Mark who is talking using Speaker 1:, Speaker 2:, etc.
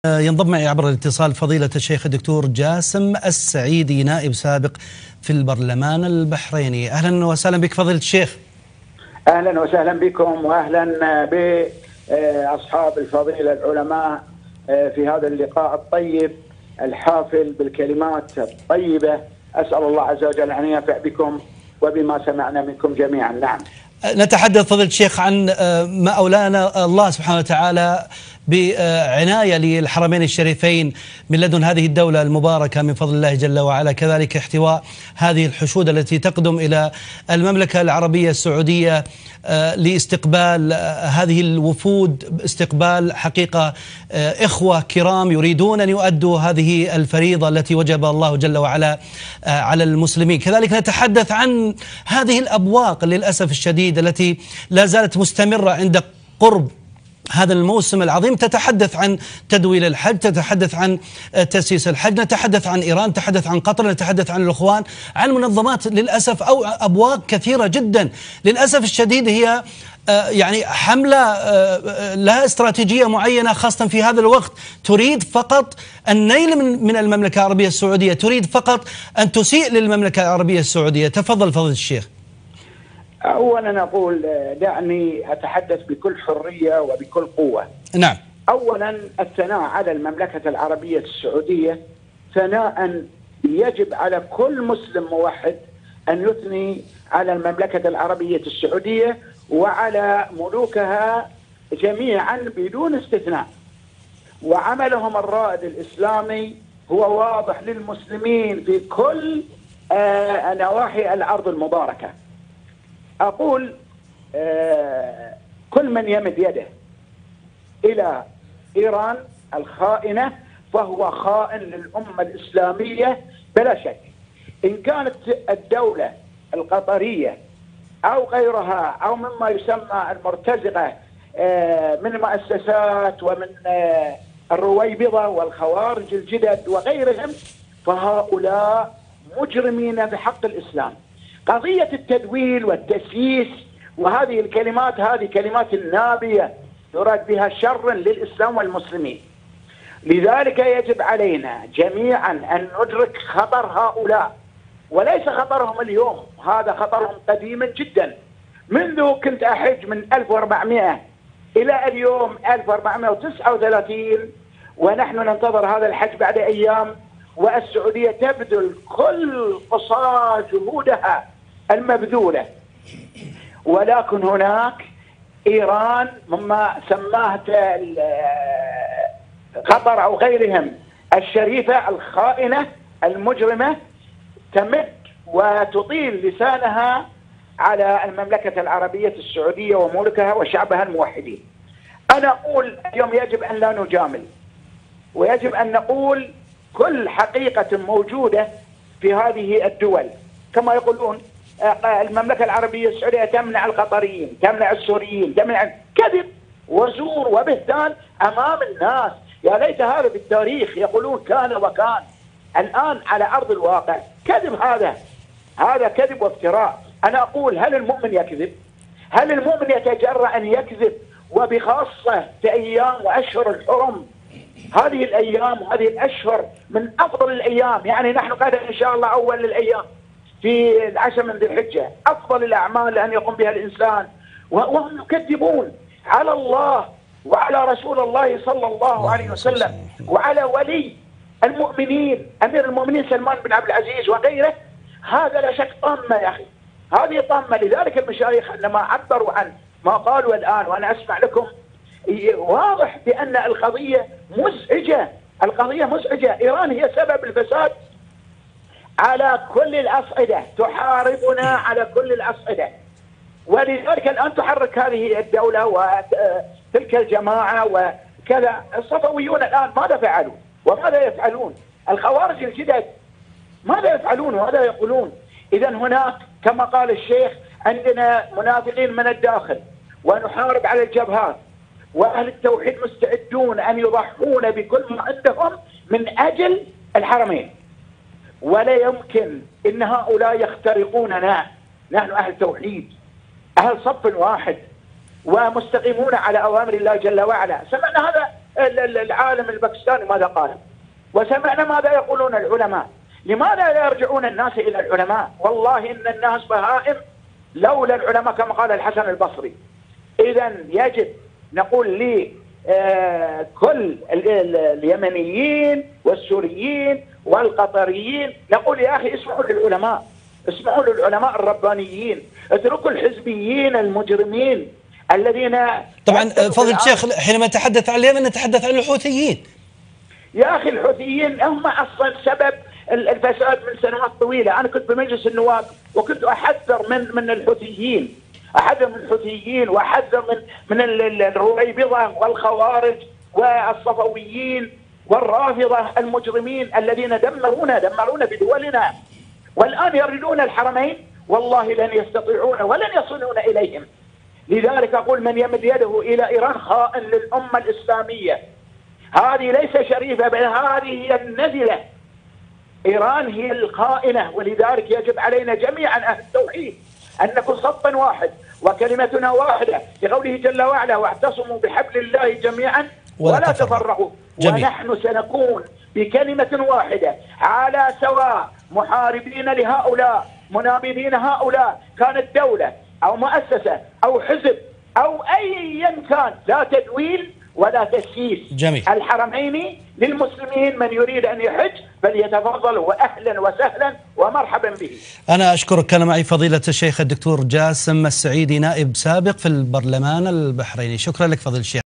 Speaker 1: ينضم معي عبر الاتصال فضيلة الشيخ الدكتور جاسم السعيدي، نائب سابق في البرلمان البحريني. أهلا وسهلا بك فضيلة الشيخ.
Speaker 2: أهلا وسهلا بكم وأهلا بأصحاب الفضيلة العلماء في هذا اللقاء الطيب الحافل بالكلمات الطيبة. أسأل الله عز وجل أن ينفع بكم وبما سمعنا منكم جميعا. نعم،
Speaker 1: نتحدث فضيلة الشيخ عن ما أولانا الله سبحانه وتعالى بعناية للحرمين الشريفين من لدن هذه الدولة المباركة من فضل الله جل وعلا، كذلك احتواء هذه الحشود التي تقدم إلى المملكة العربية السعودية لاستقبال هذه الوفود، استقبال حقيقة إخوة كرام يريدون أن يؤدوا هذه الفريضة التي وجب الله جل وعلا على المسلمين. كذلك نتحدث عن هذه الأبواق للأسف الشديد التي لا زالت مستمرة عند قرب هذا الموسم العظيم. تتحدث عن تدويل الحج، تتحدث عن تأسيس الحج، نتحدث عن إيران، نتحدث عن قطر، نتحدث عن الإخوان، عن منظمات للأسف أو أبواق كثيرة جدا للأسف الشديد. هي يعني حملة لها استراتيجية معينة خاصة في هذا الوقت، تريد فقط النيل من المملكة العربية السعودية، تريد فقط أن تسيء للمملكة العربية السعودية. تفضل فضيلة الشيخ.
Speaker 2: أولا أقول دعني أتحدث بكل حرية وبكل قوة.
Speaker 1: نعم.
Speaker 2: أولا الثناء على المملكة العربية السعودية ثناء يجب على كل مسلم موحد أن يثني على المملكة العربية السعودية وعلى ملوكها جميعا بدون استثناء. وعملهم الرائد الإسلامي هو واضح للمسلمين في كل نواحي الأرض المباركة. أقول كل من يمد يده إلى إيران الخائنة فهو خائن للأمة الإسلامية بلا شك. إن كانت الدولة القطرية أو غيرها أو مما يسمى المرتزقة من المؤسسات ومن الرويبضة والخوارج الجدد وغيرهم، فهؤلاء مجرمين بحق الإسلام. قضية التدويل والتسييس وهذه الكلمات هذه كلمات نابية يراد بها شر للإسلام والمسلمين. لذلك يجب علينا جميعا أن ندرك خطر هؤلاء، وليس خطرهم اليوم، هذا خطرهم قديما جدا. منذ كنت أحج من 1400 إلى اليوم 1439 ونحن ننتظر هذا الحج بعد أيام، والسعودية تبذل كل قصارى جهودها المبذولة، ولكن هناك إيران مما سماه قطر أو غيرهم الشريفة الخائنة المجرمة تمد وتطيل لسانها على المملكة العربية السعودية وملكها وشعبها الموحدين. أنا أقول اليوم يجب أن لا نجامل، ويجب أن نقول كل حقيقة موجودة في هذه الدول. كما يقولون المملكة العربية السعودية تمنع القطريين، تمنع السوريين، تمنع، كذب وزور وبهتان أمام الناس. يا ليت هذا بالتاريخ يقولون كان وكان. الآن على أرض الواقع كذب، هذا كذب وافتراء. أنا أقول هل المؤمن يكذب؟ هل المؤمن يتجرأ أن يكذب؟ وبخاصة في أيام وأشهر الحرم، هذه الأيام وهذه الأشهر من أفضل الأيام، يعني نحن غدا إن شاء الله أول الأيام في العشر من ذي الحجة، أفضل الأعمال أن يقوم بها الإنسان، وهم يكذبون على الله وعلى رسول الله صلى الله عليه وسلم وعلى ولي المؤمنين أمير المؤمنين سلمان بن عبد العزيز وغيره. هذا لا شك طامة يا أخي، هذه طامة. لذلك المشايخ عندما عبروا عن ما قالوا الآن وأنا أسمع لكم، واضح بأن القضية مزعجة، القضية مزعجة. إيران هي سبب الفساد على كل الأصعدة، تحاربنا على كل الأصعدة، ولذلك الآن تحرك هذه الدولة وتلك الجماعة وكذا. الصفويون الآن ماذا فعلوا وماذا يفعلون؟ الخوارج الجدد ماذا يفعلون وماذا يقولون؟ إذا هناك كما قال الشيخ عندنا منافقين من الداخل، ونحارب على الجبهات، وأهل التوحيد مستعدون أن يضحون بكل ما عندهم من أجل الحرمين، ولا يمكن إن هؤلاء يخترقوننا. نحن أهل توحيد، أهل صف واحد، ومستقيمون على أوامر الله جل وعلا. سمعنا هذا العالم الباكستاني ماذا قال، وسمعنا ماذا يقولون العلماء. لماذا لا يرجعون الناس إلى العلماء؟ والله إن الناس بهائم لولا العلماء كما قال الحسن البصري. إذا يجب نقول كل اليمنيين والسوريين والقطريين، نقول يا أخي اسمعوا للعلماء، اسمعوا للعلماء الربانيين، اتركوا الحزبيين المجرمين الذين.
Speaker 1: طبعا فضل الشيخ حينما نتحدث عن اليمن نتحدث عن الحوثيين.
Speaker 2: يا أخي الحوثيين هم أصلا سبب الفساد من سنوات طويلة. أنا كنت بمجلس النواب وكنت أحذر من الحوثيين، أحذر من الحوثيين وأحذر من الرويبضة والخوارج والصفويين والرافضة المجرمين الذين دمرونا بدولنا، والآن يريدون الحرمين، والله لن يستطيعون ولن يصلون إليهم. لذلك أقول من يمد يده إلى إيران خائن للأمة الإسلامية. هذه ليس شريفة بل هذه هي النزلة. إيران هي الخائنة، ولذلك يجب علينا جميعا أهل التوحيد أن نكون صفا واحد وكلمتنا واحدة، لقوله جل وعلا واعتصموا بحبل الله جميعا ولا تفرقوا. ونحن سنكون بكلمة واحدة على سواء، محاربين لهؤلاء منابذين هؤلاء، كانت دولة أو مؤسسة أو حزب أو أيا كان، لا تدويل ولا تسييس.
Speaker 1: جميل.
Speaker 2: الحرمين للمسلمين، من يريد أن يحج فليتفضل، وأهلا وسهلا ومرحبا به.
Speaker 1: أنا أشكرك. كان معي فضيلة الشيخ الدكتور جاسم السعيدي، نائب سابق في البرلمان البحريني. شكرا لك فضيلة الشيخ.